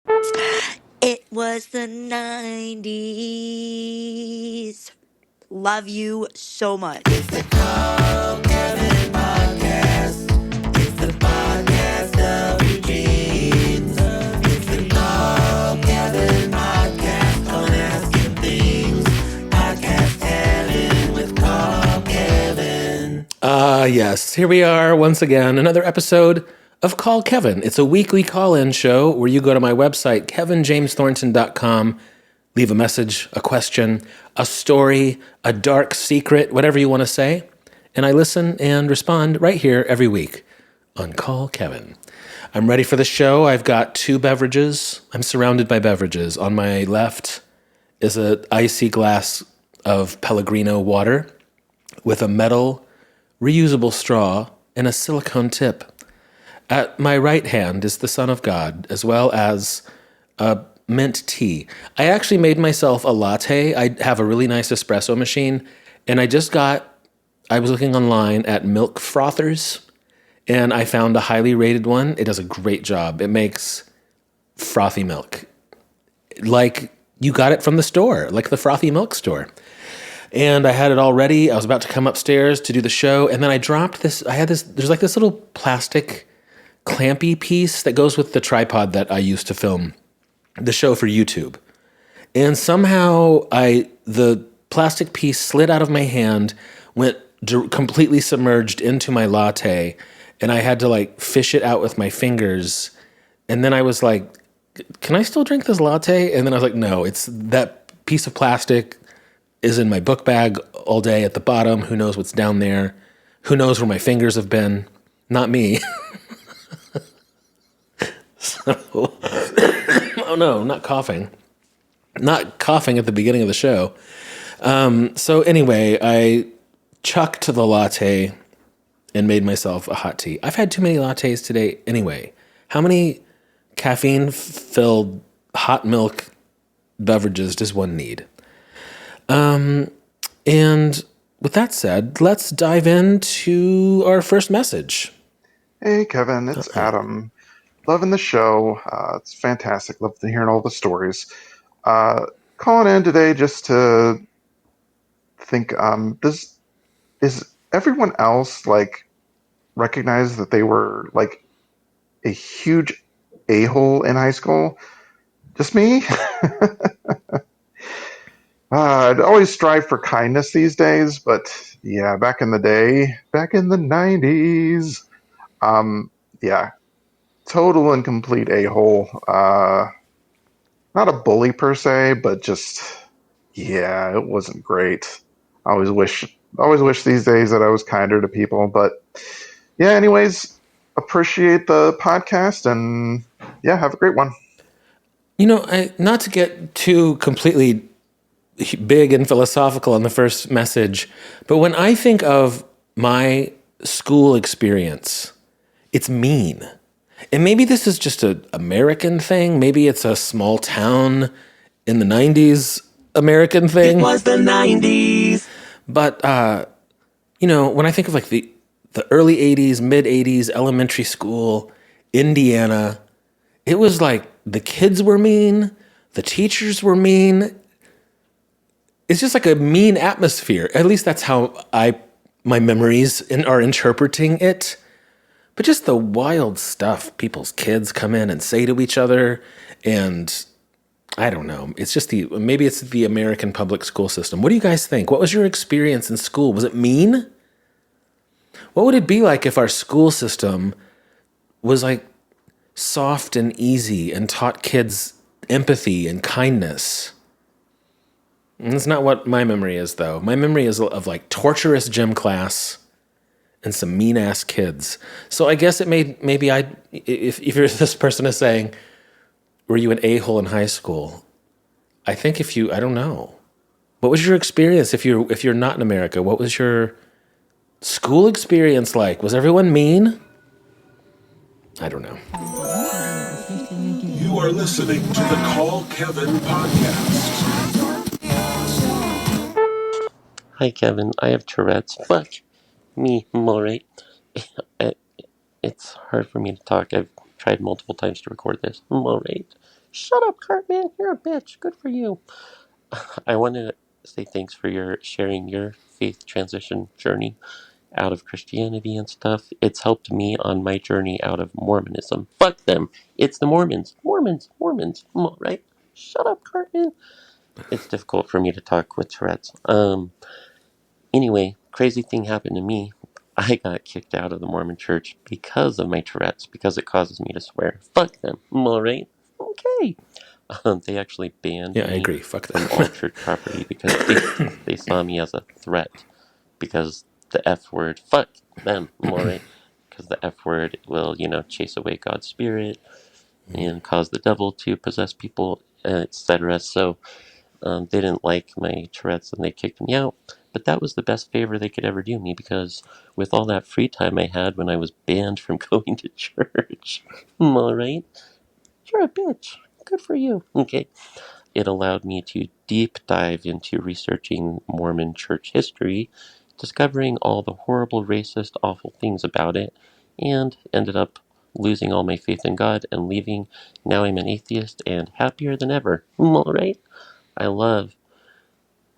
It was the 90s. Love you so much. It's the Call Kevin podcast. It's the podcast of your dreams. It's the Call Kevin podcast. Calling asking things. Podcast Kevin with Call Kevin. Yes, here we are once again, another episode of Call Kevin. It's a weekly call-in show where you go to my website, kevinjamesthornton.com, leave a message, a question, a story, a dark secret, whatever you want to say, and I listen and respond right here every week on Call Kevin. I'm ready for the show. I've got two beverages. I'm surrounded by beverages. On my left is an icy glass of Pellegrino water with a metal reusable straw and a silicone tip. At my right hand is the Son of God, as well as a mint tea. I actually made myself a latte. I have a really nice espresso machine, and I was looking online at milk frothers, and I found a highly rated one. It does a great job. It makes frothy milk. Like you got it from the store, like the frothy milk store. And I had it all ready. I was about to come upstairs to do the show, and then I dropped this. There's like this little plastic clampy piece that goes with the tripod that I used to film the show for YouTube. And somehow the plastic piece slid out of my hand, went completely submerged into my latte, and I had to like fish it out with my fingers. And then I was like, can I still drink this latte? And then I was like, no, it's that piece of plastic is in my book bag all day at the bottom. Who knows what's down there? Who knows where my fingers have been? Not me. So, oh no, not coughing. Not coughing at the beginning of the show. So anyway, I chucked the latte and made myself a hot tea. I've had too many lattes today anyway. How many caffeine-filled hot milk beverages does one need? And with that said, let's dive into our first message. Hey, Kevin, it's Adam. Loving the show. It's fantastic. Love hearing all the stories. Calling in today just to think, is everyone else like recognize that they were like a huge a-hole in high school? Just me? I'd always strive for kindness these days, but yeah, back in the day, back in the 90s, yeah, total and complete a-hole. Not a bully per se, but just, yeah, it wasn't great. I always wish these days that I was kinder to people, but yeah, anyways, appreciate the podcast and yeah, have a great one. You know, not to get too completely big and philosophical on the first message, but when I think of my school experience, it's mean. And maybe this is just an American thing. Maybe it's a small town in the 90s American thing. It was the 90s. But, you know, when I think of like the early 80s, mid 80s, elementary school, Indiana, it was like the kids were mean, the teachers were mean. It's just like a mean atmosphere. At least that's how my memories are interpreting it. But just the wild stuff people's kids come in and say to each other, and I don't know. It's just maybe it's the American public school system. What do you guys think? What was your experience in school? Was it mean? What would it be like if our school system was like soft and easy and taught kids empathy and kindness? And that's not what my memory is, though. My memory is of like torturous gym class and some mean ass kids. So I guess if you're this person is saying, were you an a-hole in high school? I think I don't know. What was your experience if you're not in America? What was your school experience like? Was everyone mean? I don't know. You are listening to the Call Kevin podcast. Hi, Kevin. I have Tourette's. Fuck me, I'm alright. It's hard for me to talk. I've tried multiple times to record this. I'm alright. Shut up, Cartman. You're a bitch. Good for you. I want to say thanks for your sharing your faith transition journey out of Christianity and stuff. It's helped me on my journey out of Mormonism. Fuck them. It's the Mormons. Mormons. Mormons. Right? Shut up, Cartman. It's difficult for me to talk with Tourette's. Anyway, crazy thing happened to me. I got kicked out of the Mormon church because of my Tourette's, because it causes me to swear. Fuck them. Alright? Okay. They actually banned Yeah, I me agree. Fuck from all that. church property because they saw me as a threat. Because the F word, fuck them, alright? Because the F word will, chase away God's spirit and cause the devil to possess people, etc. So they didn't like my Tourette's and they kicked me out. But that was the best favor they could ever do me because with all that free time I had when I was banned from going to church, alright? You're a bitch. Good for you. Okay. It allowed me to deep dive into researching Mormon church history, discovering all the horrible, racist, awful things about it, and ended up losing all my faith in God and leaving. Now I'm an atheist and happier than ever. Alright? I love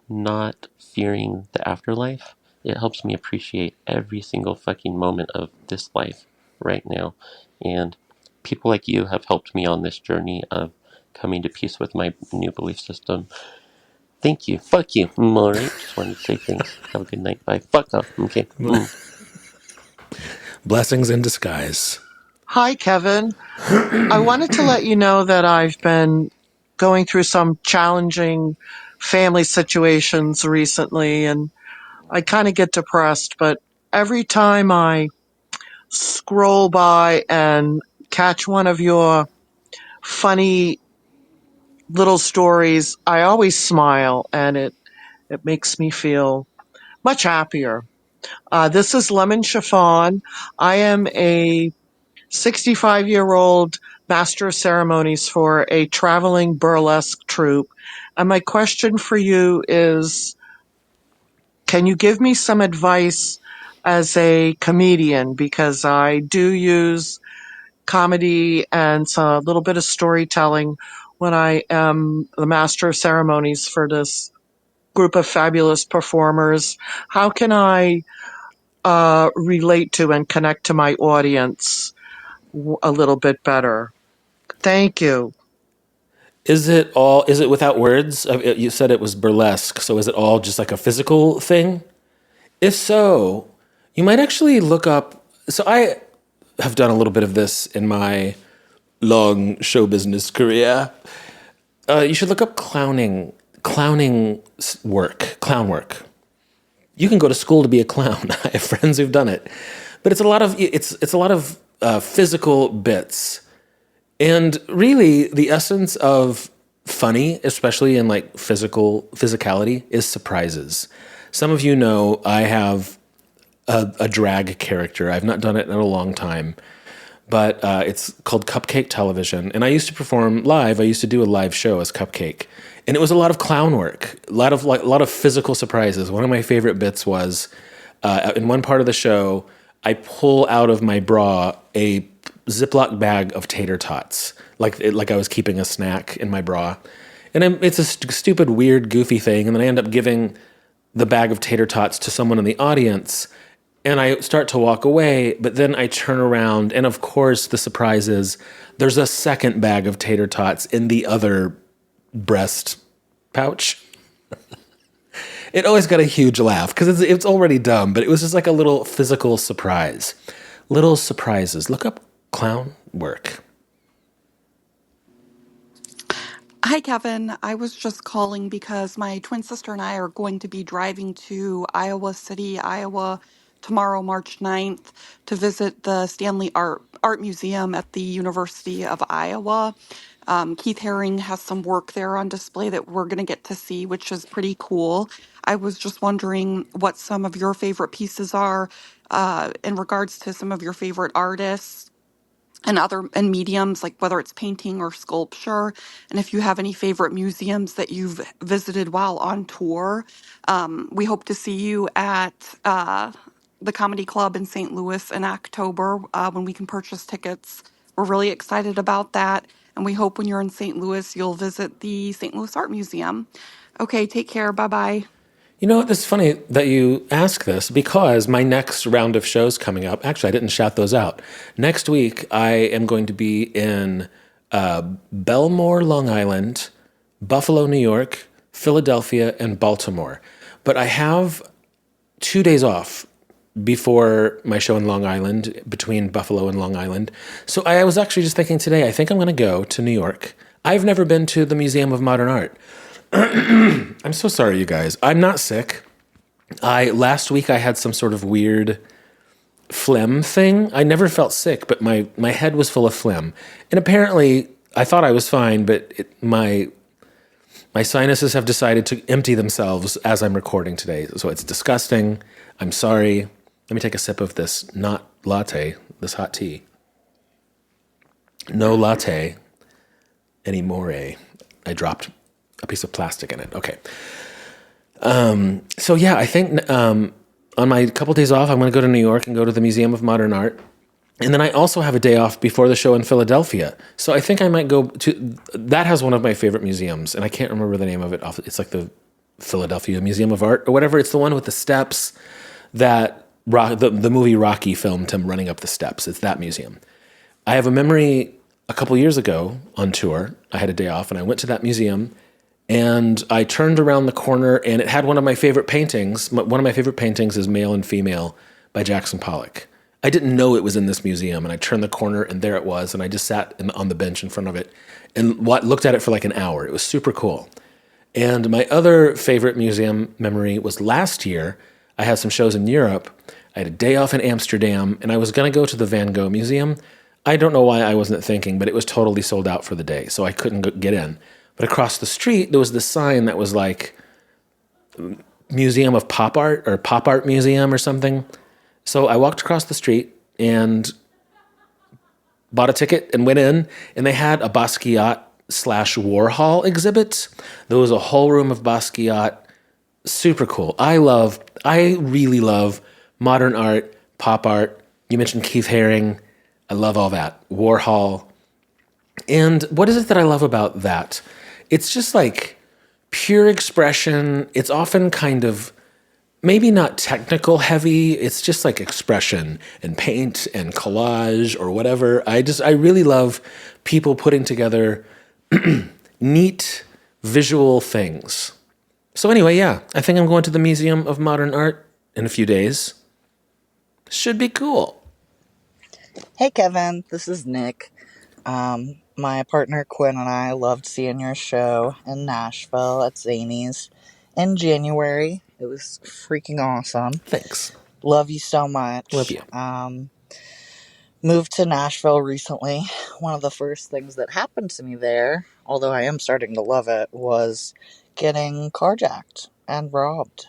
not fearing the afterlife. It helps me appreciate every single fucking moment of this life right now. And people like you have helped me on this journey of coming to peace with my new belief system. Thank you. Fuck you. Alright. Just wanted to say thanks. Have a good night. Bye. Fuck off. Okay. Blessings in disguise. Hi, Kevin. I wanted to let you know that I've been going through some challenging family situations recently, and I kind of get depressed, but every time I scroll by and catch one of your funny little stories, I always smile, and it makes me feel much happier. This is Lemon Chiffon. I am a 65-year-old master of ceremonies for a traveling burlesque troupe. And my question for you is, can you give me some advice as a comedian? Because I do use comedy and a little bit of storytelling when I am the master of ceremonies for this group of fabulous performers. How can I relate to and connect to my audience a little bit better? Thank you. Is it without words? You said it was burlesque, so is it all just like a physical thing? If so, you might actually look up. So I have done a little bit of this in my long show business career. You should look up clown work. You can go to school to be a clown. I have friends who've done it, but it's a lot of physical bits. And really, the essence of funny, especially in like physicality, is surprises. Some of you know I have a drag character. I've not done it in a long time, but it's called Cupcake Television. And I used to perform live. I used to do a live show as Cupcake, and it was a lot of clown work, a lot of physical surprises. One of my favorite bits was in one part of the show, I pull out of my bra a Ziploc bag of tater tots, like I was keeping a snack in my bra, and it's a stupid, weird, goofy thing, and then I end up giving the bag of tater tots to someone in the audience, and I start to walk away, but then I turn around, and of course the surprise is there's a second bag of tater tots in the other breast pouch. It always got a huge laugh because it's already dumb, but it was just like a little physical surprise. Little surprises. Look up clown work. Hi, Kevin. I was just calling because my twin sister and I are going to be driving to Iowa City, Iowa tomorrow, March 9th, to visit the Stanley Art Museum at the University of Iowa. Keith Haring has some work there on display that we're going to get to see, which is pretty cool. I was just wondering what some of your favorite pieces are in regards to some of your favorite artists and other and mediums, like whether it's painting or sculpture, and if you have any favorite museums that you've visited while on tour. We hope to see you at the Comedy Club in St. Louis in October when we can purchase tickets. We're really excited about that. And we hope when you're in St. Louis, you'll visit the St. Louis Art Museum. Okay, take care. Bye-bye. You know what? It's funny that you ask this because my next round of shows coming up, actually, I didn't shout those out. Next week, I am going to be in Belmore, Long Island, Buffalo, New York, Philadelphia, and Baltimore. But I have 2 days off before my show in Long Island, between Buffalo and Long Island. So I was actually just thinking today, I think I'm going to go to New York. I've never been to the Museum of Modern Art. I'm so sorry, you guys. I'm not sick. Last week I had some sort of weird phlegm thing. I never felt sick, but my head was full of phlegm. And apparently I thought I was fine, but my sinuses have decided to empty themselves as I'm recording today. So it's disgusting. I'm sorry. Let me take a sip of this not latte, this hot tea. No latte anymore. I dropped a piece of plastic in it. Okay. So yeah, I think on my couple days off, I'm going to go to New York and go to the Museum of Modern Art. And then I also have a day off before the show in Philadelphia. So I think I might go to, that has one of my favorite museums, and I can't remember the name of it. It's like the Philadelphia Museum of Art or whatever. It's the one with the steps that the movie Rocky filmed him running up the steps. It's that museum. I have a memory a couple years ago on tour. I had a day off and I went to that museum and I turned around the corner and it had one of my favorite paintings. One of my favorite paintings is Male and Female by Jackson Pollock. I didn't know it was in this museum, and I turned the corner, and there it was, and I just sat on the bench in front of it and looked at it for like an hour. It was super cool. And my other favorite museum memory was last year. I had some shows in Europe. I had a day off in Amsterdam, and I was going to go to the Van Gogh Museum. I don't know why I wasn't thinking, but it was totally sold out for the day, so I couldn't get in. But across the street, there was this sign that was like Museum of Pop Art or Pop Art Museum or something. So I walked across the street and bought a ticket and went in, and they had a Basquiat / Warhol exhibit. There was a whole room of Basquiat. Super cool. I really love modern art, pop art. You mentioned Keith Haring. I love all that. Warhol. And what is it that I love about that? It's just like pure expression. It's often kind of maybe not technical heavy. It's just like expression and paint and collage or whatever. I really love people putting together neat visual things. So anyway, yeah, I think I'm going to the Museum of Modern Art in a few days. Should be cool. Hey Kevin, this is Nick. My partner Quinn and I loved seeing your show in Nashville at Zany's in January. It was freaking awesome. Thanks. Love you so much. Love you. Moved to Nashville recently. One of the first things that happened to me there, although I am starting to love it, was getting carjacked and robbed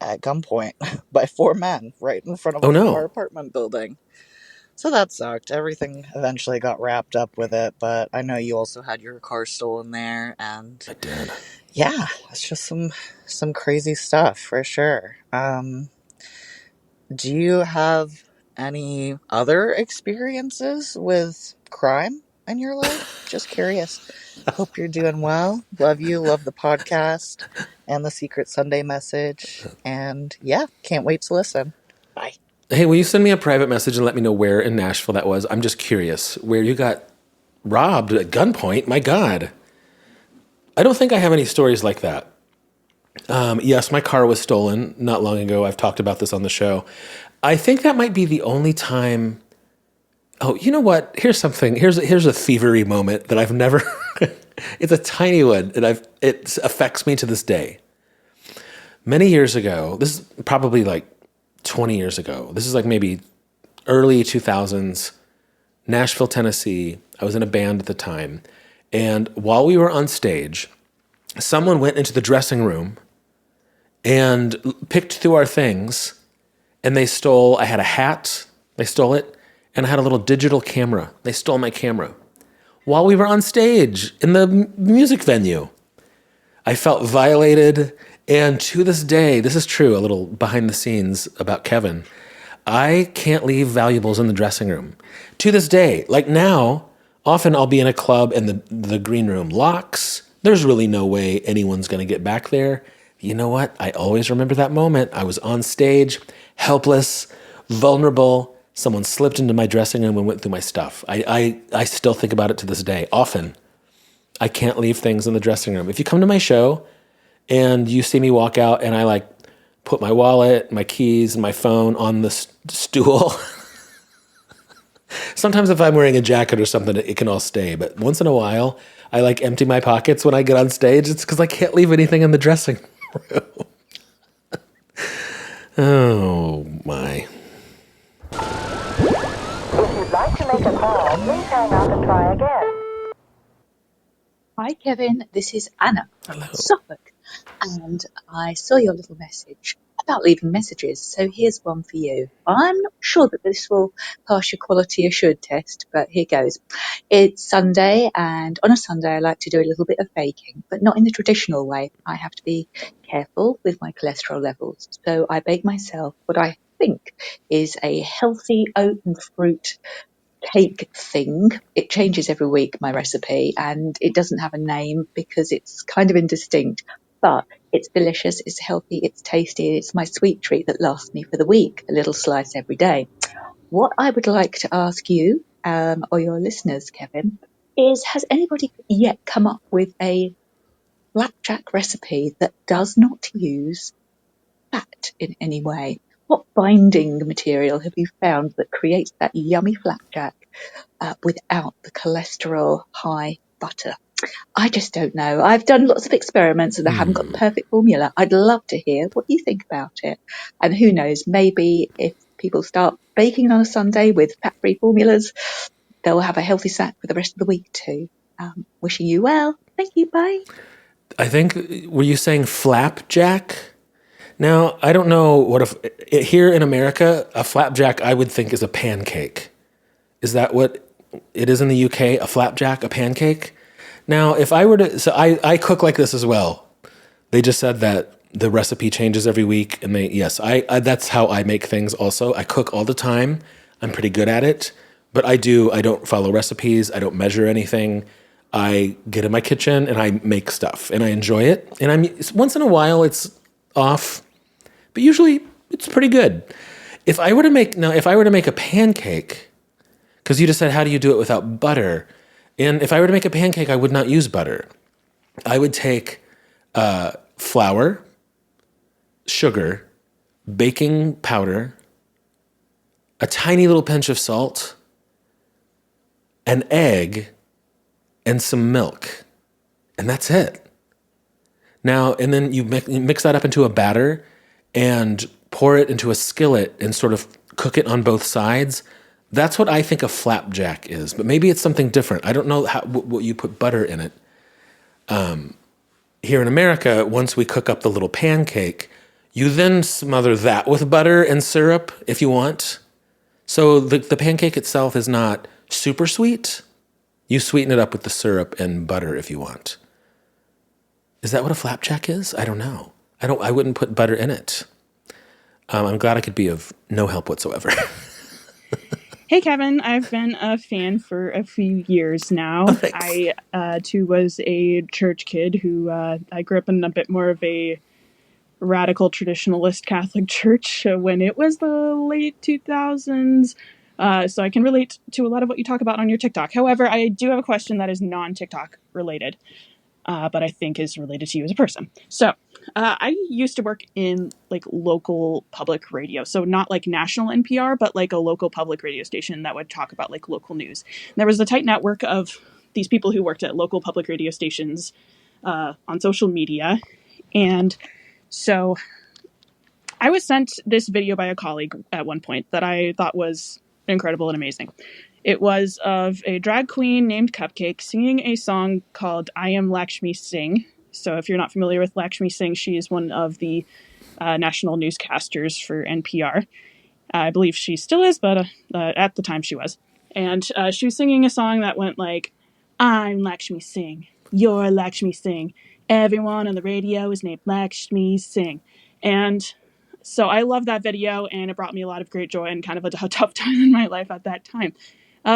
at gunpoint by 4 men right in front of our apartment building. So that sucked. Everything eventually got wrapped up with it, but I know you also had your car stolen there, and I did. Yeah, it's just some crazy stuff for sure. Do you have any other experiences with crime in your life? Just curious. Hope you're doing well. Love you. Love the podcast and the Secret Sunday message. And yeah, can't wait to listen. Bye. Hey, will you send me a private message and let me know where in Nashville that was? I'm just curious. Where you got robbed at gunpoint? My God. I don't think I have any stories like that. Yes, my car was stolen not long ago. I've talked about this on the show. I think that might be the only time. Oh, you know what? Here's something. Here's a thievery moment that I've never. It's a tiny one, and it affects me to this day. Many years ago, this is probably like 20 years ago. This is like maybe early 2000s, Nashville, Tennessee. I was in a band at the time, and while we were on stage, someone went into the dressing room and picked through our things, and they stole. I had a hat. They stole it. And I had a little digital camera. They stole my camera while we were on stage in the music venue. I felt violated. And to this day, this is true, a little behind the scenes about Kevin. I can't leave valuables in the dressing room. To this day, like now, Often I'll be in a club and the green room locks. There's really no way anyone's going to get back there. You know what? I always remember that moment. I was on stage, helpless, vulnerable. Someone slipped into my dressing room and went through my stuff. I still think about it to this day. Often, I can't leave things in the dressing room. If you come to my show and you see me walk out and I like put my wallet, my keys, and my phone on the stool, sometimes if I'm wearing a jacket or something, it can all stay. But once in a while, I like empty my pockets when I get on stage. It's because I can't leave anything in the dressing room. Oh my. If you'd like to make a call, please hang up and try again. Hi, Kevin. This is Anna from Hello. Suffolk, and I saw your little message about leaving messages. So here's one for you. I'm not sure that this will pass your quality assured test, but here goes. It's Sunday, and on a Sunday, I like to do a little bit of baking, but not in the traditional way. I have to be careful with my cholesterol levels. So I bake myself what I think is a healthy oat and fruit cake thing. It changes every week, my recipe, and it doesn't have a name because it's kind of indistinct, but it's delicious, it's healthy, it's tasty, it's my sweet treat that lasts me for the week, a little slice every day. What I would like to ask you, or your listeners, Kevin, is has anybody yet come up with a flapjack recipe that does not use fat in any way? What binding material have you found that creates that yummy flapjack without the cholesterol high butter? I just don't know. I've done lots of experiments and I haven't got the perfect formula. I'd love to hear what you think about it. And who knows, maybe if people start baking on a Sunday with fat-free formulas, they'll have a healthy snack for the rest of the week too. Wishing you well. Thank you. Bye. I think, were you saying flapjack? Now, I don't know what if here in America, a flapjack I would think is a pancake. Is that what it is in the UK? A flapjack, a pancake? Now, if I were to, so I cook like this as well. They just said that the recipe changes every week, and yes, I that's how I make things also. I cook all the time. I'm pretty good at it, but I don't follow recipes. I don't measure anything. I get in my kitchen and I make stuff, and I enjoy it. And once in a while it's off, but usually it's pretty good. If I were to make a pancake, because you just said how do you do it without butter, and if I were to make a pancake, I would not use butter. I would take flour, sugar, baking powder, a tiny little pinch of salt, an egg, and some milk, and that's it. Now, and then you mix that up into a batter and pour it into a skillet and sort of cook it on both sides. That's what I think a flapjack is, but maybe it's something different. I don't know what you put butter in it. Here in America, once we cook up the little pancake, you then smother that with butter and syrup if you want. So the pancake itself is not super sweet. You sweeten it up with the syrup and butter if you want. Is that what a flapjack is? I don't know. I wouldn't put butter in it. I'm glad I could be of no help whatsoever. Hey, Kevin. I've been a fan for a few years now. Oh, thanks. I, too, was a church kid who I grew up in a bit more of a radical traditionalist Catholic church when it was the late 2000s. So I can relate to a lot of what you talk about on your TikTok. However, I do have a question that is non-TikTok related, but I think is related to you as a person. So I used to work in like local public radio. So not like national NPR, but like a local public radio station that would talk about like local news. And there was a tight network of these people who worked at local public radio stations on social media. And so I was sent this video by a colleague at one point that I thought was incredible and amazing. It was of a drag queen named Cupcake singing a song called I Am Lakshmi Singh. So if you're not familiar with Lakshmi Singh, she is one of the national newscasters for NPR. I believe she still is, but at the time she was. And she was singing a song that went like, I'm Lakshmi Singh, you're Lakshmi Singh, everyone on the radio is named Lakshmi Singh. And so I love that video, and it brought me a lot of great joy and kind of a tough time in my life at that time.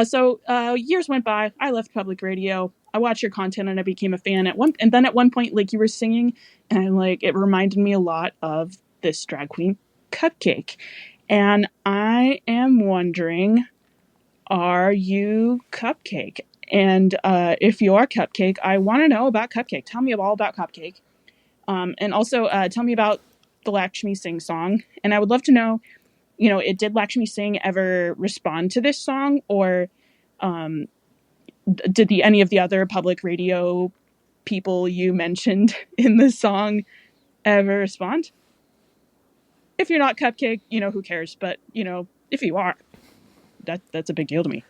So years went by. I left public radio. I watched your content and I became a fan and then at one point, like you were singing, and like it reminded me a lot of this drag queen Cupcake. And I am wondering, are you Cupcake? And if you are Cupcake, I want to know about Cupcake. Tell me all about Cupcake. And also tell me about the Lakshmi Singh song. And I would love to know, did Lakshmi Singh ever respond to this song, or did any of the other public radio people you mentioned in the song ever respond? If you're not Cupcake, who cares? But, if you are, that's a big deal to me.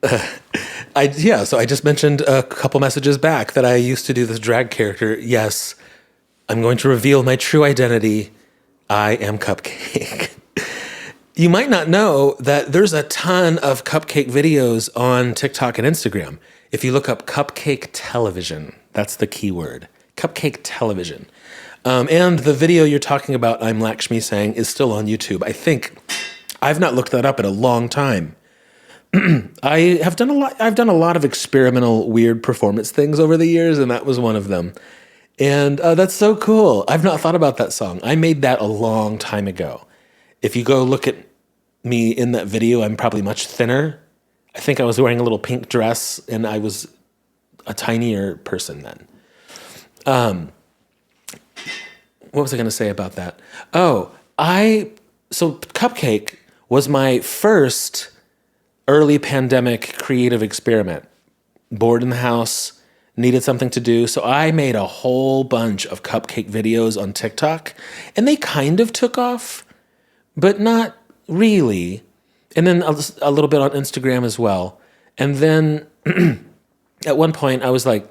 So I just mentioned a couple messages back that I used to do this drag character. Yes, I'm going to reveal my true identity. I am Cupcake. You might not know that there's a ton of Cupcake videos on TikTok and Instagram. If you look up Cupcake Television, that's the keyword. Cupcake Television. And the video you're talking about, I'm Lakshmi Singh, is still on YouTube. I think I've not looked that up in a long time. I've done a lot of experimental weird performance things over the years, and that was one of them. And that's so cool. I've not thought about that song. I made that a long time ago. If you go look at me in that video, I'm probably much thinner. I think I was wearing a little pink dress, and I was a tinier person then. What was I going to say about that? So Cupcake was my first early pandemic creative experiment. Bored in the house, needed something to do, so I made a whole bunch of Cupcake videos on TikTok, and they kind of took off, but not really. And then a little bit on Instagram as well. And then at one point I was like,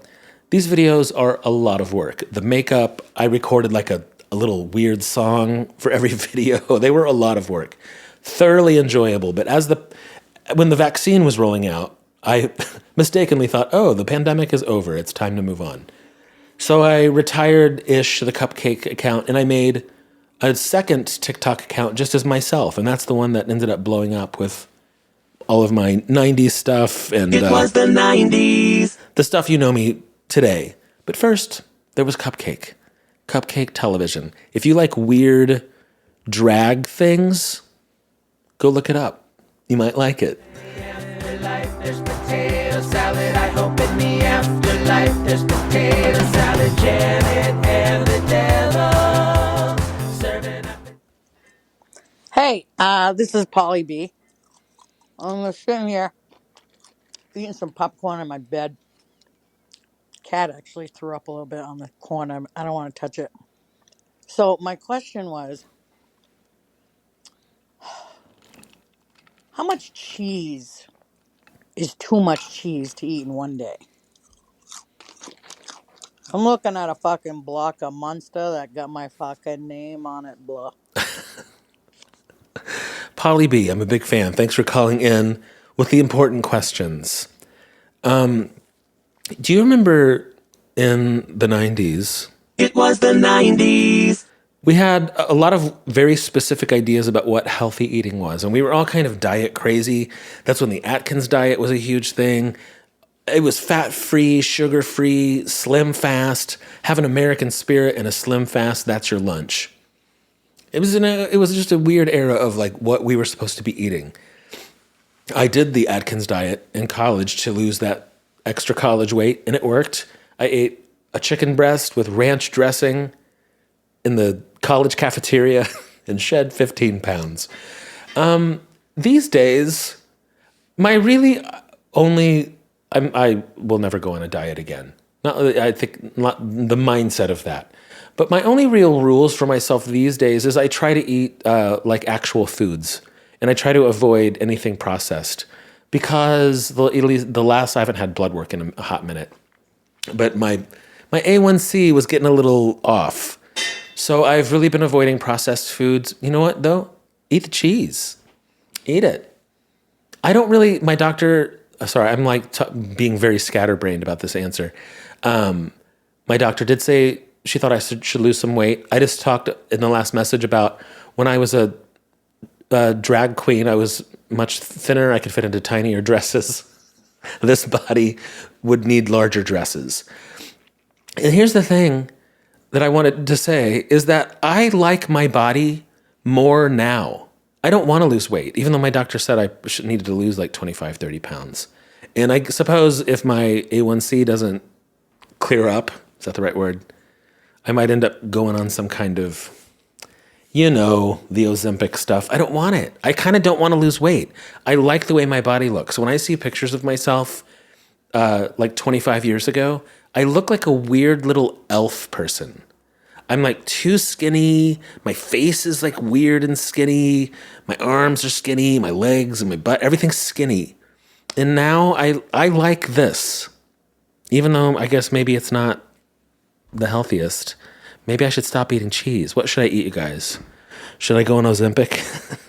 these videos are a lot of work. The makeup, I recorded like a little weird song for every video. They were a lot of work. Thoroughly enjoyable. But when the vaccine was rolling out, I mistakenly thought, oh, the pandemic is over. It's time to move on. So I retired-ish the Cupcake account, and I made a second TikTok account just as myself. And that's the one that ended up blowing up with all of my 90s stuff. And It was the 90s. the stuff you know me today. But first, there was Cupcake. Cupcake Television. If you like weird drag things, go look it up. You might like it. Afterlife, there's potato salad. I hope in the afterlife there's potato salad. Janet and the devil serving up. Hey, this is Polly B. I'm sitting here eating some popcorn in my bed. Cat actually threw up a little bit on the corner. I don't want to touch it. So my question was, how much cheese is too much cheese to eat in one day? I'm looking at a fucking block of Munster that got my fucking name on it, blah. Polly B, I'm a big fan. Thanks for calling in with the important questions. Do you remember in the 90s, It was the 90s. we had a lot of very specific ideas about what healthy eating was, and we were all kind of diet crazy. That's when the Atkins diet was a huge thing. It was fat-free, sugar-free, slim fast. Have an American spirit and a slim fast, that's your lunch. It was just a weird era of like what we were supposed to be eating. I did the Atkins diet in college to lose that extra college weight, and it worked. I ate a chicken breast with ranch dressing in the college cafeteria and shed 15 pounds. These days, my really only... I will never go on a diet again. I think not the mindset of that. But my only real rules for myself these days is I try to eat like actual foods, and I try to avoid anything processed because the last I haven't had blood work in a hot minute. But my A1C was getting a little off, so I've really been avoiding processed foods. You know what though? Eat the cheese. Eat it. I don't really. My doctor. Sorry, I'm like being very scatterbrained about this answer. My doctor did say she thought I should lose some weight. I just talked in the last message about when I was a drag queen, I was much thinner. I could fit into tinier dresses. This body would need larger dresses. And here's the thing that I wanted to say is that I like my body more now. I don't want to lose weight, even though my doctor said I needed to lose like 25, 30 pounds. And I suppose if my A1C doesn't clear up, is that the right word? I might end up going on some kind of, you know, the Ozempic stuff. I don't want it. I kind of don't want to lose weight. I like the way my body looks. When I see pictures of myself like 25 years ago, I look like a weird little elf person. I'm like too skinny. My face is like weird and skinny. My arms are skinny. My legs and my butt, everything's skinny. And now I like this. Even though I guess maybe it's not the healthiest. Maybe I should stop eating cheese. What should I eat, you guys? Should I go on Ozempic?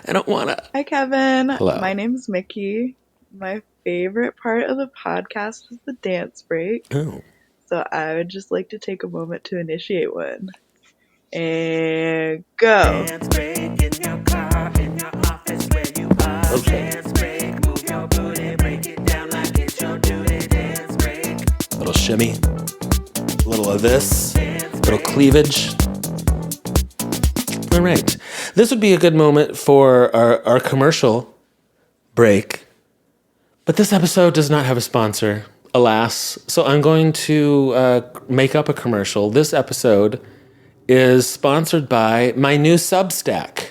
I don't want to. Hi, Kevin. Hello. My name's Mickey. My favorite part of the podcast is the dance break. Oh. So I would just like to take a moment to initiate one. And go. Dance break in your car, in your office, where you are. Okay. Dance break, move your booty, break it down like it's your duty. Dance break. A little shimmy. A little of this. A little cleavage. All right. This would be a good moment for our commercial break. But this episode does not have a sponsor, alas. So I'm going to make up a commercial. This episode is sponsored by my new Substack.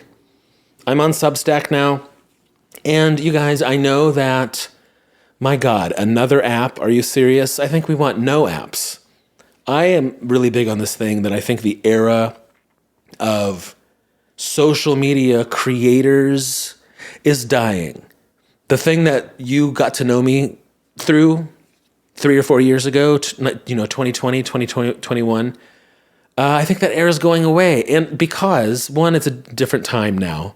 I'm on Substack now. And you guys, I know that, my God, another app? Are you serious? I think we want no apps. I am really big on this thing that I think the era of social media creators is dying. The thing that you got to know me through 3 or 4 years ago, 2020, 2021, I think that era is going away. And because, one, it's a different time now.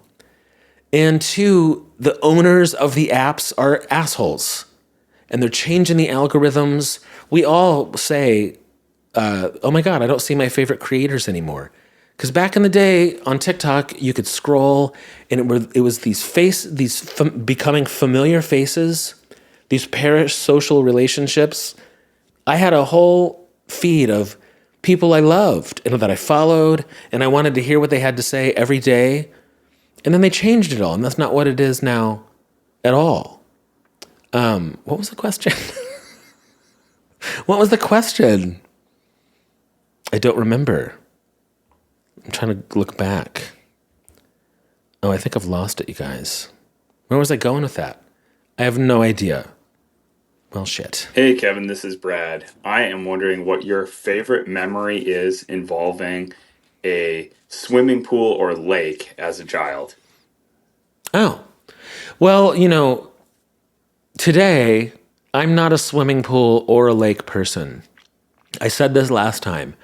And two, the owners of the apps are assholes. And they're changing the algorithms. We all say, oh my God, I don't see my favorite creators anymore. Because back in the day on TikTok, you could scroll and it was becoming familiar faces, these parasocial relationships. I had a whole feed of people I loved and that I followed, and I wanted to hear what they had to say every day. And then they changed it all, and that's not what it is now at all. What was the question? What was the question? I don't remember. I'm trying to look back. Oh, I think I've lost it, you guys. Where was I going with that? I have no idea. Well, shit. Hey, Kevin, this is Brad. I am wondering what your favorite memory is involving a swimming pool or lake as a child. Oh, well, today I'm not a swimming pool or a lake person. I said this last time.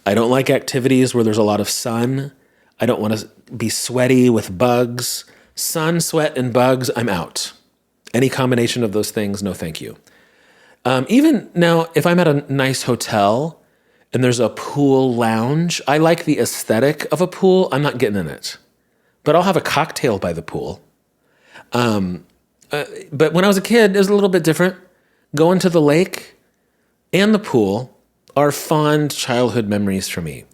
I don't like activities where there's a lot of sun. I don't want to be sweaty with bugs. Sun, sweat, and bugs, I'm out. Any combination of those things, no thank you. Even now, if I'm at a nice hotel and there's a pool lounge, I like the aesthetic of a pool. I'm not getting in it. But I'll have a cocktail by the pool. But when I was a kid, it was a little bit different. Going to the lake and the pool are fond childhood memories for me.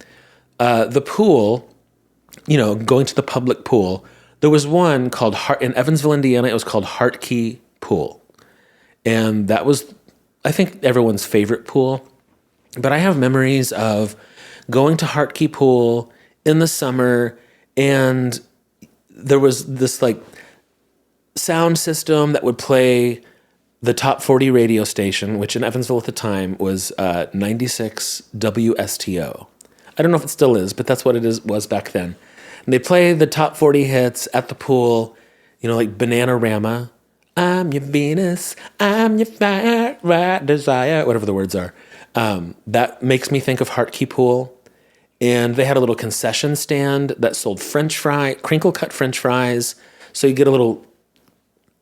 The pool, going to the public pool, there was one called in Evansville, Indiana, it was called Heart Key Pool. And that was, I think, everyone's favorite pool. But I have memories of going to Heart Key Pool in the summer, and there was this sound system that would play the top 40 radio station, which in Evansville at the time was 96 WSTO. I don't know if it still is, but that's what it was back then. And they play the top 40 hits at the pool, like Bananarama. I'm your Venus, I'm your fire, right desire, whatever the words are. That makes me think of Heart Key Pool. And they had a little concession stand that sold crinkle cut French fries. So you get a little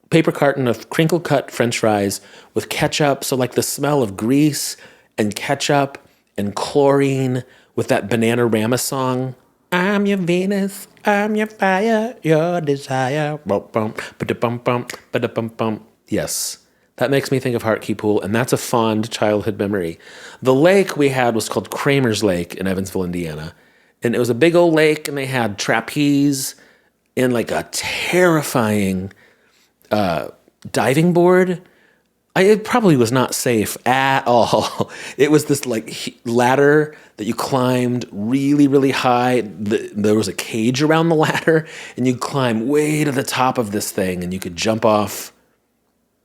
paper carton of crinkle cut French fries with ketchup. So the smell of grease and ketchup and chlorine with that Bananarama song I'm your Venus, I'm your fire, your desire. Bum, bum, ba-da-bum, bum, ba-da-bum, bum. Yes, that makes me think of Heart Key Pool, and that's a fond childhood memory. The lake we had was called Kramer's Lake in Evansville, Indiana. And it was a big old lake, and they had trapeze and like a terrifying diving board. It probably was not safe at all. It was this like ladder that you climbed really, really high. There was a cage around the ladder, and you'd climb way to the top of this thing, and you could jump off.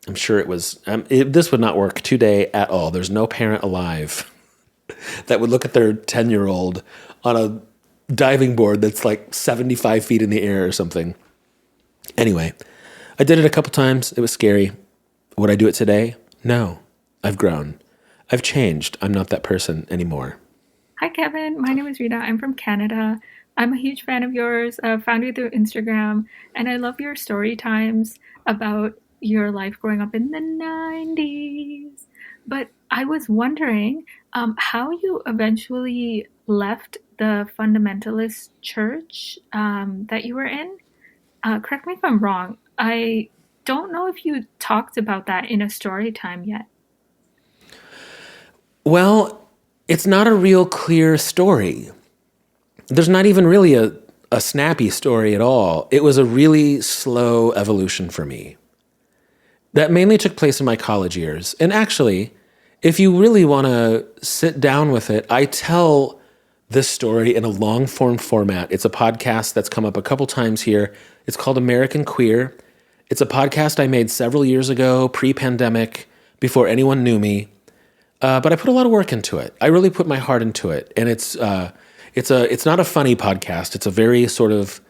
I'm sure it was. This would not work today at all. There's no parent alive that would look at their 10-year-old on a diving board that's like 75 feet in the air or something. Anyway, I did it a couple times. It was scary. Would I do it today? No. I've grown. I've changed. I'm not that person anymore. Hi, Kevin. My name is Rita. I'm from Canada. I'm a huge fan of yours. Found you through Instagram, and I love your story times about your life growing up in the 90s. But I was wondering how you eventually left the fundamentalist church that you were in. Correct me if I'm wrong. I don't know if you talked about that in a story time yet. Well, it's not a real clear story. There's not even really a snappy story at all. It was a really slow evolution for me. That mainly took place in my college years. And actually, if you really want to sit down with it, I tell this story in a long form format. It's a podcast that's come up a couple times here. It's called American Queer. It's a podcast I made several years ago, pre-pandemic, before anyone knew me. But I put a lot of work into it. I really put my heart into it. And it's not a funny podcast. It's a very sort of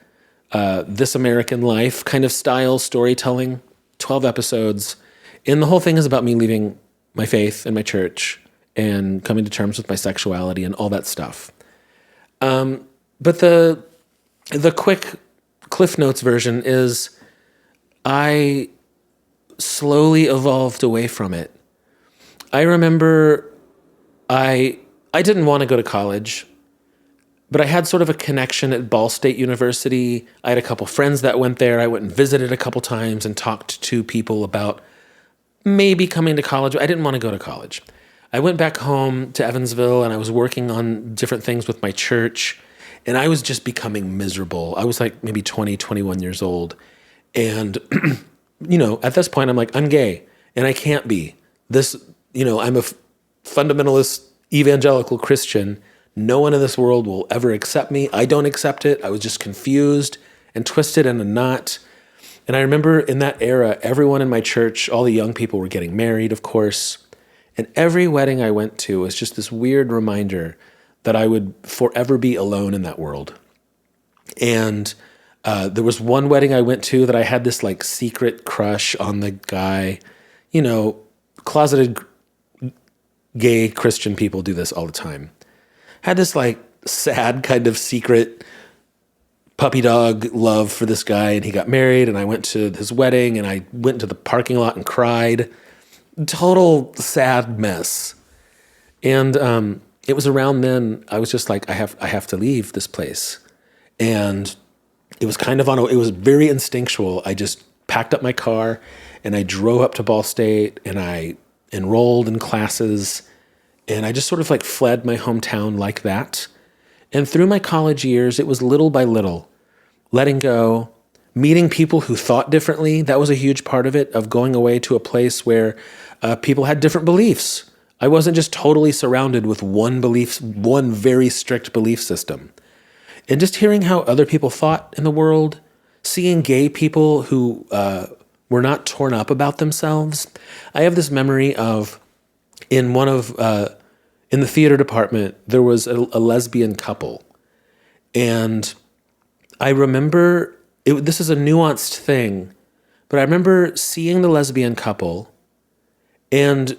This American Life kind of style storytelling, 12 episodes. And the whole thing is about me leaving my faith and my church and coming to terms with my sexuality and all that stuff. But the quick Cliff Notes version is I slowly evolved away from it. I remember I didn't want to go to college, but I had sort of a connection at Ball State University. I had a couple friends that went there. I went and visited a couple times and talked to people about maybe coming to college. I didn't want to go to college. I went back home to Evansville and I was working on different things with my church, and I was just becoming miserable. I was like maybe 20, 21 years old. And, at this point, I'm like, I'm gay and I can't be. I'm a fundamentalist evangelical Christian. No one in this world will ever accept me. I don't accept it. I was just confused and twisted in a knot. And I remember in that era, everyone in my church, all the young people were getting married, of course. And every wedding I went to was just this weird reminder that I would forever be alone in that world. And there was one wedding I went to that I had this like secret crush on the guy. Closeted gay Christian people do this all the time. Had this like sad kind of secret puppy dog love for this guy, and he got married, and I went to his wedding, and I went to the parking lot and cried. Total sad mess. And it was around then I was just like, I have to leave this place. And it was it was very instinctual. I just packed up my car and I drove up to Ball State and I enrolled in classes, and I just sort of like fled my hometown like that. And through my college years, it was little by little, letting go, meeting people who thought differently. That was a huge part of it, of going away to a place where people had different beliefs. I wasn't just totally surrounded with one very strict belief system. And just hearing how other people thought in the world, seeing gay people who were not torn up about themselves. I have this memory of in the theater department, there was a lesbian couple. And I remember, this is a nuanced thing, but I remember seeing the lesbian couple and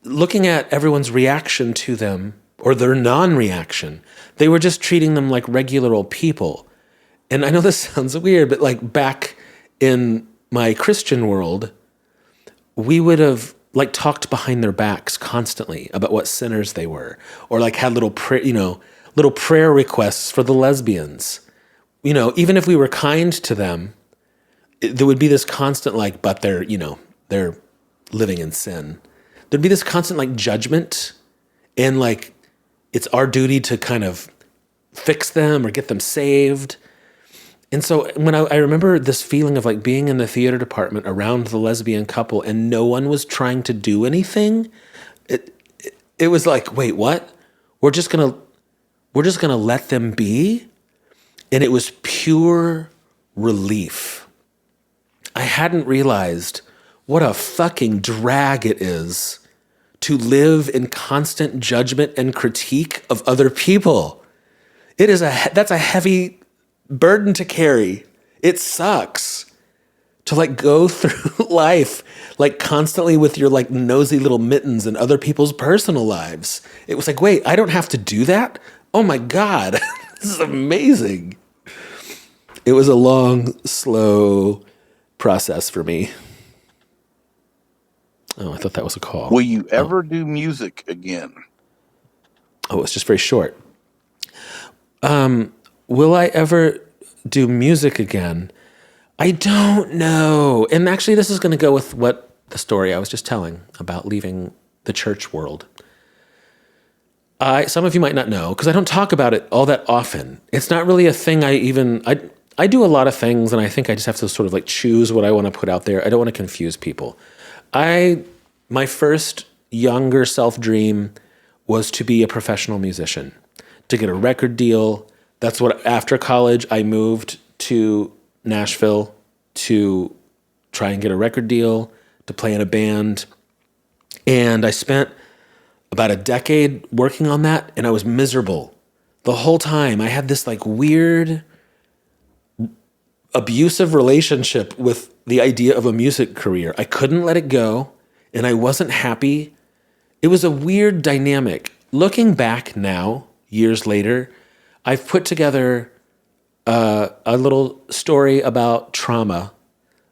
looking at everyone's reaction to them, or their non-reaction. They were just treating them like regular old people. And I know this sounds weird, but like back in my Christian world, we would have like talked behind their backs constantly about what sinners they were, or like had little little prayer requests for the lesbians. You know, even if we were kind to them, there would be this constant like, but they're, you know, they're living in sin. There'd be this constant like judgment, and like it's our duty to kind of fix them or get them saved. And so when I remember this feeling of like being in the theater department around the lesbian couple and no one was trying to do anything, it was like, wait, what? We're just gonna let them be? And it was pure relief. I hadn't realized what a fucking drag it is to live in constant judgment and critique of other people. That's a heavy burden to carry. It sucks to like go through life like constantly with your like nosy little mittens in other people's personal lives. It was like, wait, I don't have to do that? Oh my God, this is amazing. It was a long, slow process for me. Oh, I thought that was a call. Will you ever do music again? Oh, it's just very short. Will I ever do music again? I don't know. And actually, this is going to go with what the story I was just telling about leaving the church world. Some of you might not know, because I don't talk about it all that often. It's not really a thing I do a lot of things, and I think I just have to sort of like choose what I want to put out there. I don't want to confuse people. My first younger self dream was to be a professional musician, to get a record deal. That's what, after college, I moved to Nashville to try and get a record deal, to play in a band. And I spent about a decade working on that, and I was miserable the whole time. I had this like weird, abusive relationship with the idea of a music career. I couldn't let it go, and I wasn't happy. It was a weird dynamic. Looking back now, years later, I've put together a little story about trauma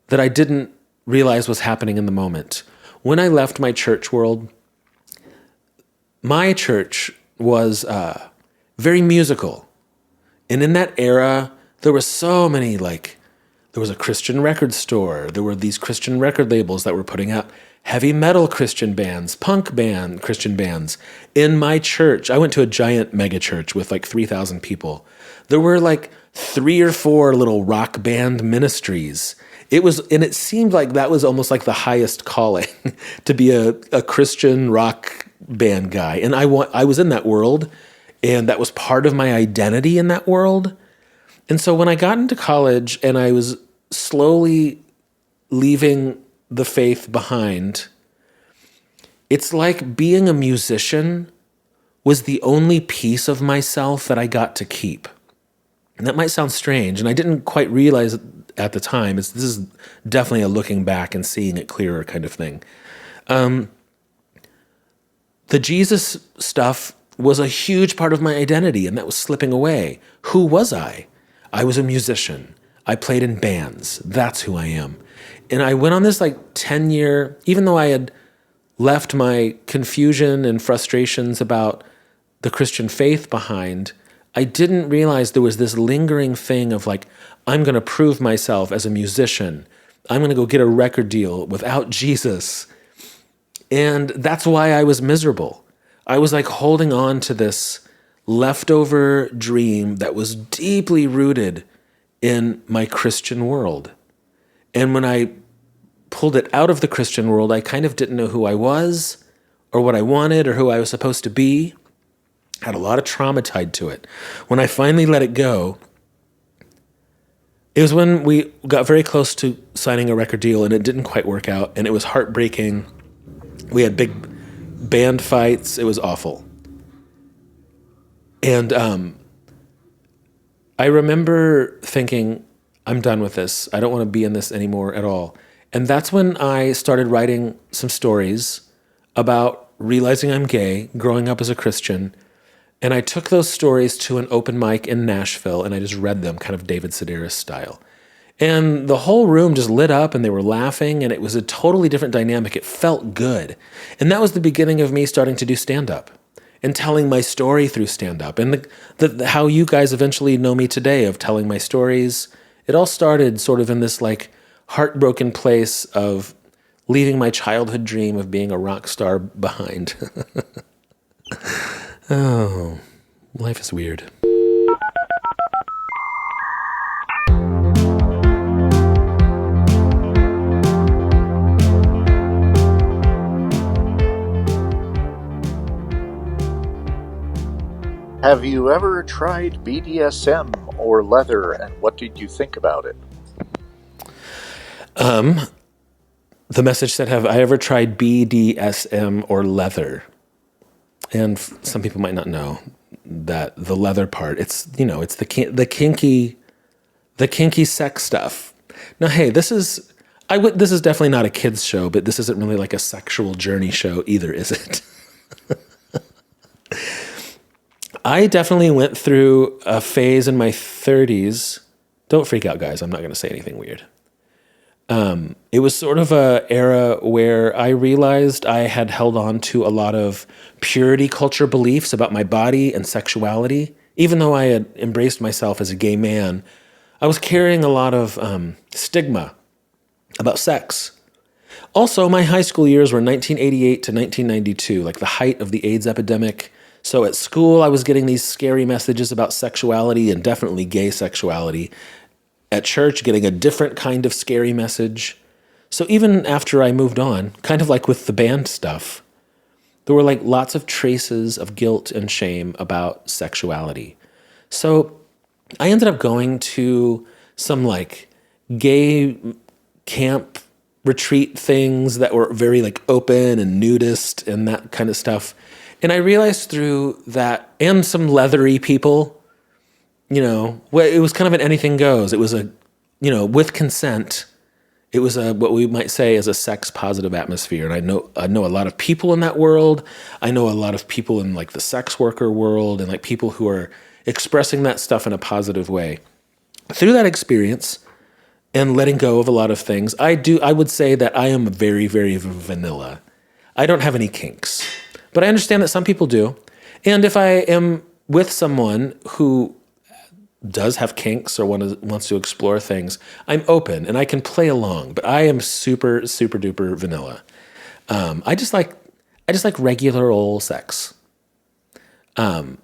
that I didn't realize was happening in the moment. When I left my church world, my church was very musical. And in that era, there were so many, like, there was a Christian record store. There were these Christian record labels that were putting out heavy metal Christian bands, punk band Christian bands. In my church, I went to a giant mega church with like 3,000 people. There were like 3 or 4 little rock band ministries. And it seemed like that was almost like the highest calling to be a Christian rock band guy. And I was in that world, and that was part of my identity in that world. And so when I got into college and I was slowly leaving the faith behind, it's like being a musician was the only piece of myself that I got to keep. And that might sound strange, and I didn't quite realize it at the time. This is definitely a looking back and seeing it clearer kind of thing. The Jesus stuff was a huge part of my identity, and that was slipping away. Who was I? I was a musician. I played in bands. That's who I am. And I went on this like 10-year, even though I had left my confusion and frustrations about the Christian faith behind, I didn't realize there was this lingering thing of like, I'm going to prove myself as a musician. I'm going to go get a record deal without Jesus. And that's why I was miserable. I was like holding on to this leftover dream that was deeply rooted in my Christian world. And when I pulled it out of the Christian world, I kind of didn't know who I was or what I wanted or who I was supposed to be. Had a lot of trauma tied to it. When I finally let it go, it was when we got very close to signing a record deal, and it didn't quite work out, and it was heartbreaking. We had big band fights. It was awful. And I remember thinking, I'm done with this. I don't want to be in this anymore at all. And that's when I started writing some stories about realizing I'm gay, growing up as a Christian. And I took those stories to an open mic in Nashville, and I just read them kind of David Sedaris style. And the whole room just lit up, and they were laughing, and it was a totally different dynamic. It felt good. And that was the beginning of me starting to do stand-up. and telling my story through stand-up, and how you guys eventually know me today of telling my stories. It all started sort of in this like heartbroken place of leaving my childhood dream of being a rock star behind. Oh, life is weird. Have you ever tried BDSM or leather, and what did you think about it? The message said, have I ever tried BDSM or leather? And some people might not know that the leather part, it's, it's the kinky sex stuff. Now, hey, this is definitely not a kid's show, but this isn't really like a sexual journey show either, is it? I definitely went through a phase in my 30s. Don't freak out, guys. I'm not going to say anything weird. It was sort of a era where I realized I had held on to a lot of purity culture beliefs about my body and sexuality. Even though I had embraced myself as a gay man, I was carrying a lot of stigma about sex. Also, my high school years were 1988 to 1992, like the height of the AIDS epidemic. So at school, I was getting these scary messages about sexuality and definitely gay sexuality. At church, getting a different kind of scary message. So even after I moved on, kind of like with the band stuff, there were like lots of traces of guilt and shame about sexuality. So I ended up going to some like gay camp retreat things that were very like open and nudist and that kind of stuff. And I realized through that, and some leathery people, it was kind of an anything goes. It was with consent. It was what we might say is a sex positive atmosphere. And I know a lot of people in that world. I know a lot of people in like the sex worker world and like people who are expressing that stuff in a positive way. Through that experience and letting go of a lot of things, I would say that I am very, very vanilla. I don't have any kinks, but I understand that some people do. And if I am with someone who does have kinks or wants to explore things, I'm open and I can play along, but I am super, super duper vanilla. I just like regular old sex. And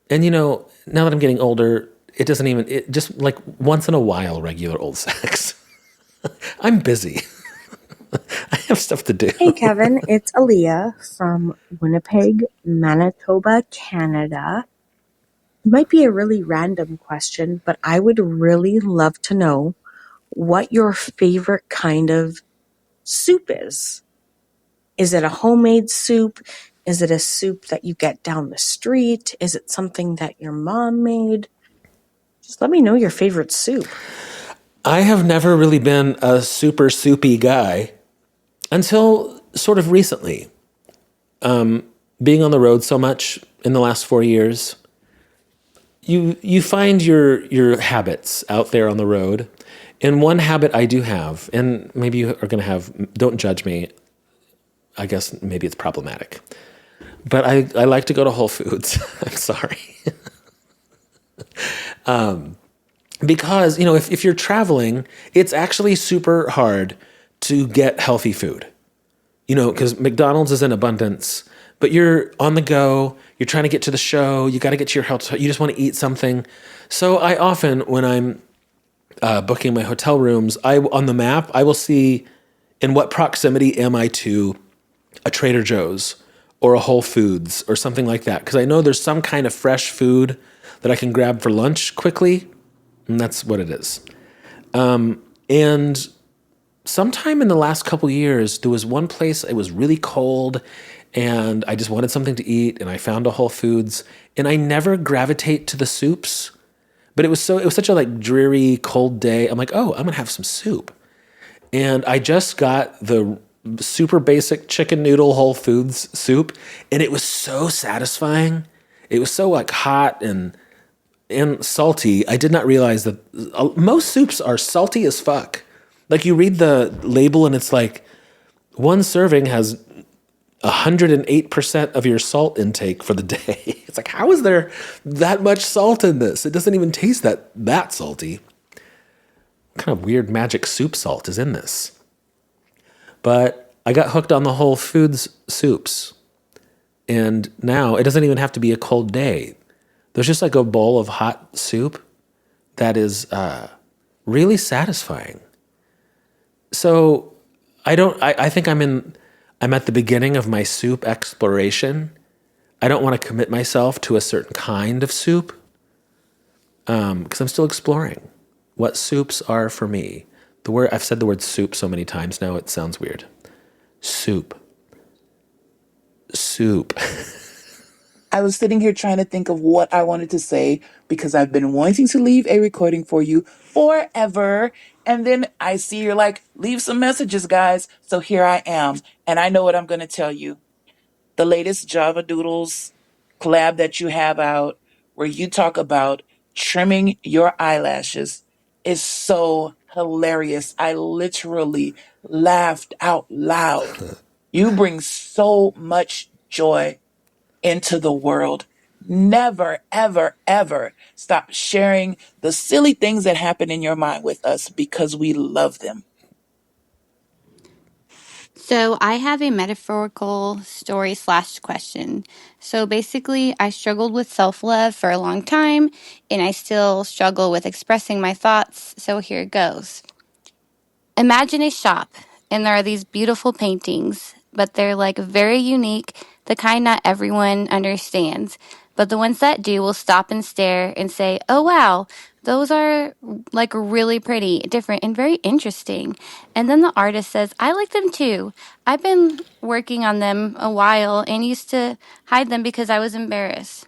now that I'm getting older, it just like once in a while, regular old sex. I'm busy. I have stuff to do. Hey, Kevin, it's Aaliyah from Winnipeg, Manitoba, Canada. It might be a really random question, but I would really love to know what your favorite kind of soup is. Is it a homemade soup? Is it a soup that you get down the street? Is it something that your mom made? Just let me know your favorite soup. I have never really been a super soupy guy until sort of recently. Being on the road so much in the last 4 years, you find your habits out there on the road. And one habit I do have, and maybe you are going to have, don't judge me, I guess maybe it's problematic, but I like to go to Whole Foods. I'm sorry. Because, if you're traveling, it's actually super hard to get healthy food, because McDonald's is in abundance, but you're on the go, you're trying to get to the show, you got to get to your hotel, you just want to eat something. So I often, when I'm booking my hotel rooms, on the map, I will see in what proximity am I to a Trader Joe's or a Whole Foods or something like that. Because I know there's some kind of fresh food that I can grab for lunch quickly, and that's what it is. And sometime in the last couple years, there was one place, it was really cold, and I just wanted something to eat, and I found a Whole Foods, and I never gravitate to the soups, but it was such a like dreary, cold day. I'm like, oh, I'm gonna have some soup. And I just got the super basic chicken noodle Whole Foods soup, and it was so satisfying. It was so like hot and salty. I did not realize that most soups are salty as fuck. Like you read the label and it's like one serving has 108% of your salt intake for the day. It's like, how is there that much salt in this? It doesn't even taste that salty. What kind of weird magic soup salt is in this? But I got hooked on the Whole Foods soups. And now it doesn't even have to be a cold day. There's just like a bowl of hot soup that is really satisfying. So I think I'm at the beginning of my soup exploration. I don't want to commit myself to a certain kind of soup because I'm still exploring what soups are for me. I've said the word soup so many times now it sounds weird. Soup. I was sitting here trying to think of what I wanted to say because I've been wanting to leave a recording for you forever. And then I see you're like, leave some messages, guys. So here I am. And I know what I'm going to tell you. The latest Java Doodles collab that you have out, where you talk about trimming your eyelashes, is so hilarious. I literally laughed out loud. You bring so much joy into the world. Never, ever, ever stop sharing the silly things that happen in your mind with us because we love them. So I have a metaphorical story slash question. So basically, I struggled with self-love for a long time, and I still struggle with expressing my thoughts. So here it goes. Imagine a shop, and there are these beautiful paintings, but they're like very unique, the kind not everyone understands. But the ones that do will stop and stare and say, "Oh wow, those are like really pretty, different, and very interesting." And then the artist says, "I like them too. I've been working on them a while and used to hide them because I was embarrassed."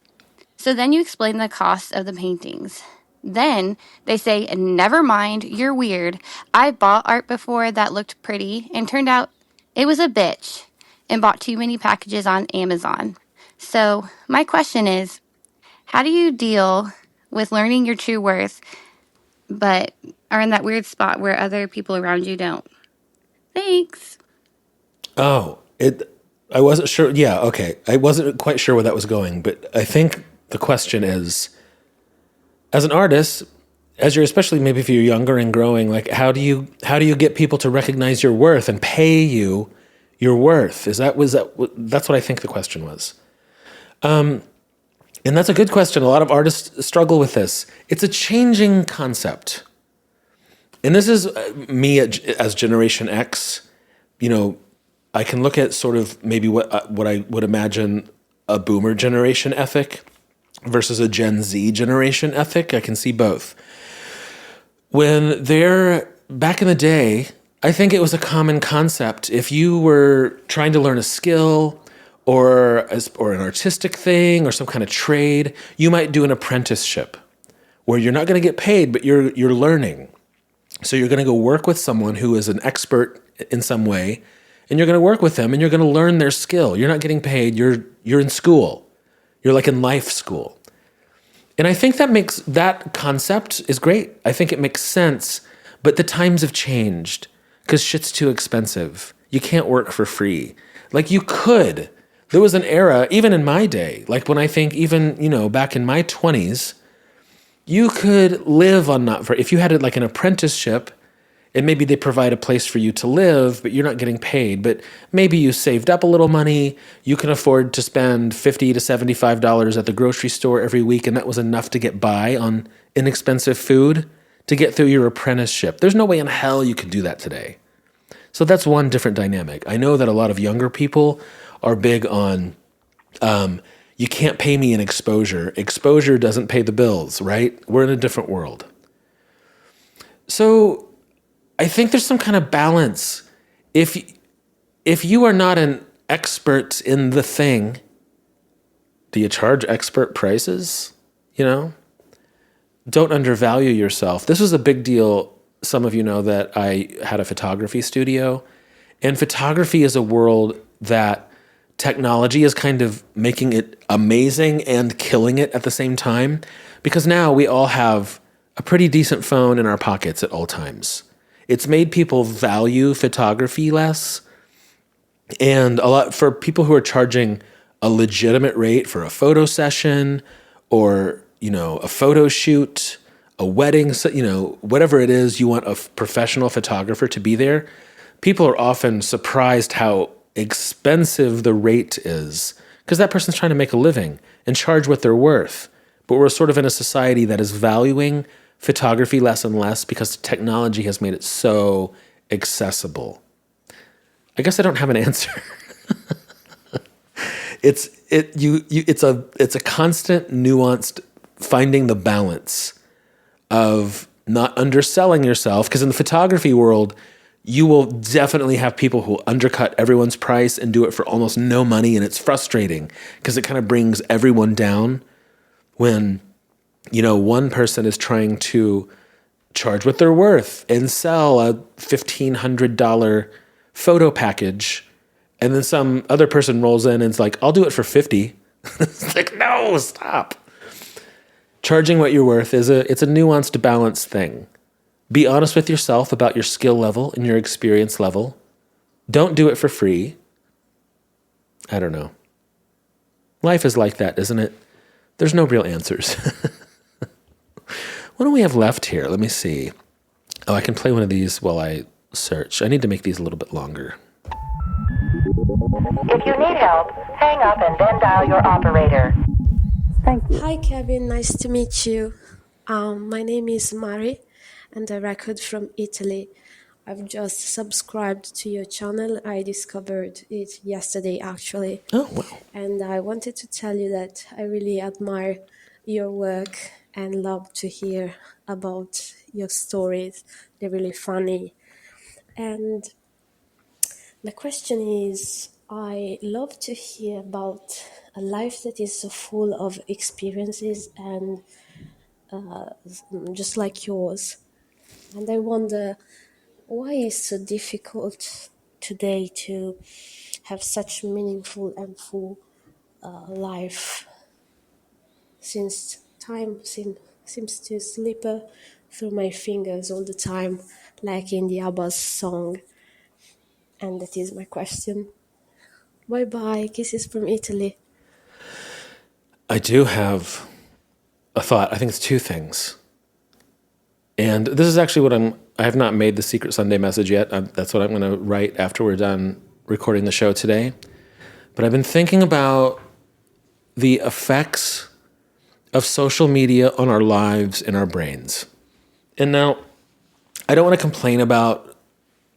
So then you explain the cost of the paintings. Then they say, "Never mind, you're weird. I bought art before that looked pretty and turned out it was a bitch and bought too many packages on Amazon." So my question is, how do you deal with learning your true worth, but are in that weird spot where other people around you don't? Thanks. Oh, I wasn't sure. Yeah, okay. I wasn't quite sure where that was going, but I think the question is, as an artist, as you're especially maybe if you're younger and growing, like how do you get people to recognize your worth and pay you your worth? That's what I think the question was. And that's a good question. A lot of artists struggle with this. It's a changing concept. And this is me as Generation X. You know, I can look at sort of maybe what I would imagine a boomer generation ethic versus a Gen Z generation ethic. I can see both. When they're back in the day, I think it was a common concept. If you were trying to learn a skill or an artistic thing or some kind of trade, you might do an apprenticeship where you're not going to get paid, but you're learning. So you're going to go work with someone who is an expert in some way, and you're going to work with them and you're going to learn their skill. You're not getting paid. You're in school. You're like in life school. And I think that concept is great. I think it makes sense, but the times have changed because shit's too expensive. You can't work for free. Like you could. There was an era, even in my day, like when I think even, back in my 20s, you could live on if you had like an apprenticeship and maybe they provide a place for you to live, but you're not getting paid. But maybe you saved up a little money. You can afford to spend $50 to $75 at the grocery store every week, and that was enough to get by on inexpensive food to get through your apprenticeship. There's no way in hell you could do that today. So that's one different dynamic. I know that a lot of younger people are big on, you can't pay me in exposure. Exposure doesn't pay the bills, right? We're in a different world. So I think there's some kind of balance. If you are not an expert in the thing, do you charge expert prices? Don't undervalue yourself. This was a big deal. Some of you know that I had a photography studio, and photography is a world that technology is kind of making it amazing and killing it at the same time, because now we all have a pretty decent phone in our pockets at all times. It's made people value photography less. And a lot for people who are charging a legitimate rate for a photo session or, a photo shoot, a wedding, whatever it is, you want a professional photographer to be there. People are often surprised how expensive the rate is because that person's trying to make a living and charge what they're worth. But we're sort of in a society that is valuing photography less and less because technology has made it so accessible. I guess I don't have an answer. It's a constant nuanced finding the balance of not underselling yourself, because in the photography world, you will definitely have people who undercut everyone's price and do it for almost no money, and it's frustrating because it kind of brings everyone down when one person is trying to charge what they're worth and sell a $1,500 photo package, and then some other person rolls in and it's like, I'll do it for 50. It's like, no, stop. Charging what you're worth it's a nuanced, balanced thing. Be honest with yourself about your skill level and your experience level. Don't do it for free. I don't know. Life is like that, isn't it? There's no real answers. What do we have left here? Let me see. Oh, I can play one of these while I search. I need to make these a little bit longer. If you need help, hang up and then dial your operator. Thank you. Hi, Kevin. Nice to meet you. My name is Mari, and I record from Italy. I've just subscribed to your channel. I discovered it yesterday, actually. Oh, wow. And I wanted to tell you that I really admire your work and love to hear about your stories. They're really funny. And my question is, I love to hear about a life that is so full of experiences and just like yours. And I wonder why it's so difficult today to have such meaningful and full life, since time seems to slip through my fingers all the time, like in the ABBA's song. And that is my question. Bye bye. Kisses from Italy. I do have a thought. I think it's two things. And this is actually I have not made the Secret Sunday message yet. That's what I'm going to write after we're done recording the show today. But I've been thinking about the effects of social media on our lives and our brains. And now, I don't want to complain about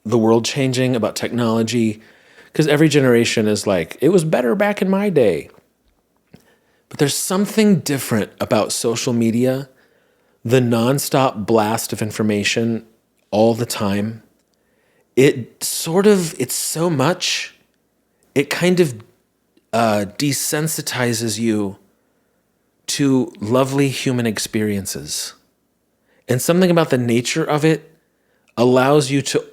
the world changing, about technology, because every generation is like, it was better back in my day. But there's something different about social media, the nonstop blast of information all the time. It's so much, it kind of desensitizes you to lovely human experiences. And something about the nature of it allows you to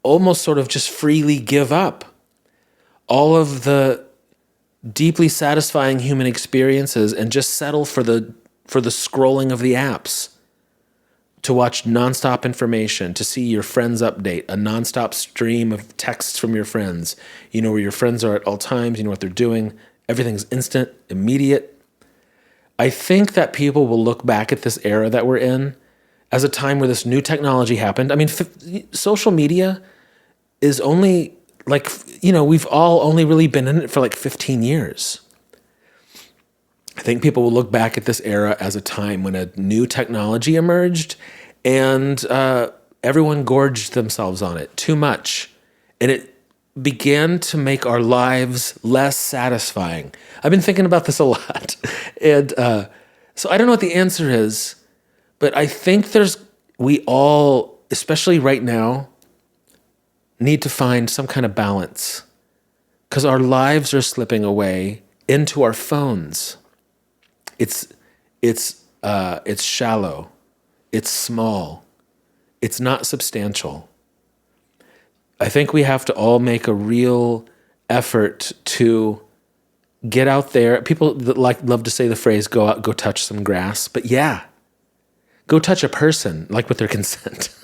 almost sort of just freely give up all of the deeply satisfying human experiences and just settle for the scrolling of the apps, to watch nonstop information, to see your friends update, a nonstop stream of texts from your friends. You know where your friends are at all times, you know what they're doing. Everything's instant, immediate. I think that people will look back at this era that we're in as a time where this new technology happened. I mean, social media is only we've all only really been in it for like 15 years. I think people will look back at this era as a time when a new technology emerged and everyone gorged themselves on it too much. And it began to make our lives less satisfying. I've been thinking about this a lot. And so I don't know what the answer is, but I think we all, especially right now, need to find some kind of balance, because our lives are slipping away into our phones. It's shallow, it's small, it's not substantial. I think we have to all make a real effort to get out there. People that love to say the phrase, go out, go touch some grass. But yeah, go touch a person, like with their consent.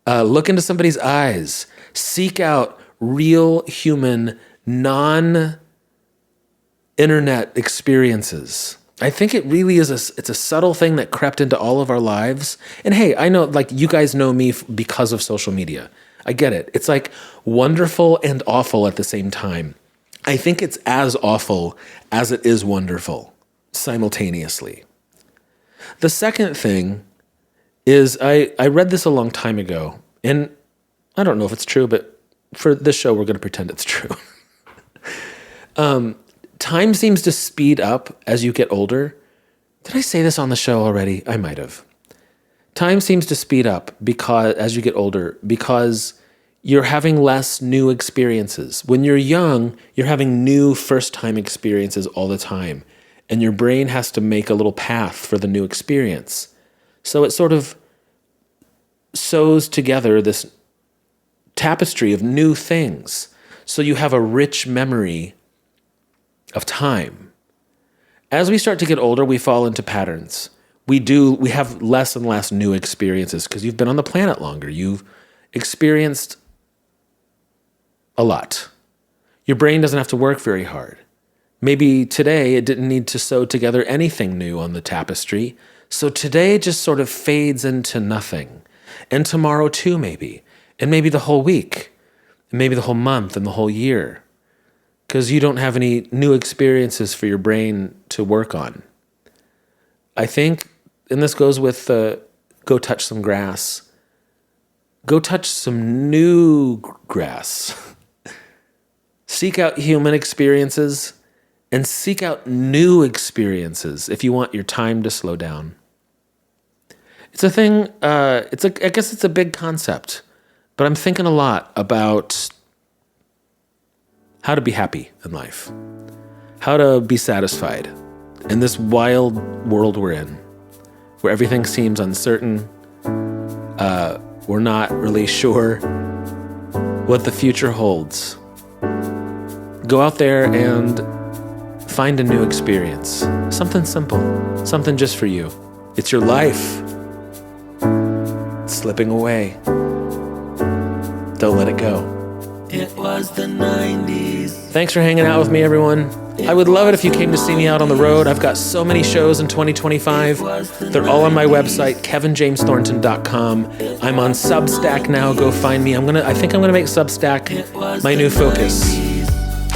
Look into somebody's eyes. Seek out real human, non-internet experiences. I think it really is it's a subtle thing that crept into all of our lives. And hey, I know, like, you guys know me because of social media. I get it. It's like wonderful and awful at the same time. I think it's as awful as it is wonderful simultaneously. The second thing is I read this a long time ago, and I don't know if it's true, but for this show, we're going to pretend it's true. Time seems to speed up as you get older. Did I say this on the show already? I might have. Time seems to speed up as you get older because you're having less new experiences. When you're young, you're having new first-time experiences all the time, and your brain has to make a little path for the new experience. So it sort of sews together this tapestry of new things. So you have a rich memory of time. As we start to get older, we fall into patterns. We have less and less new experiences because you've been on the planet longer. You've experienced a lot. Your brain doesn't have to work very hard. Maybe today it didn't need to sew together anything new on the tapestry. So today just sort of fades into nothing. And tomorrow too, maybe. And maybe the whole week. And maybe the whole month and the whole year. Because you don't have any new experiences for your brain to work on. I think, and this goes with go touch some grass. Go touch some new grass. Seek out human experiences and seek out new experiences if you want your time to slow down. It's a thing, I guess it's a big concept, but I'm thinking a lot about how to be happy in life, how to be satisfied in this wild world we're in, where everything seems uncertain. We're not really sure what the future holds. Go out there and find a new experience, something simple, something just for you. It's your life. It's slipping away. Don't let it go. It was the 90s. Thanks for hanging out with me, everyone. I would love it if you came to see me out on the road. I've got so many shows in 2025. They're all on my website, kevinjamesthornton.com. I'm on Substack now. Go find me. I think I'm gonna make Substack my new focus.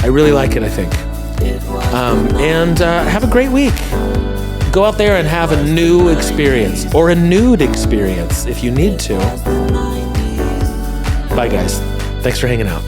I really like it, I think. And have a great week. Go out there and have a new experience, or a nude experience if you need to. Bye, guys. Thanks for hanging out.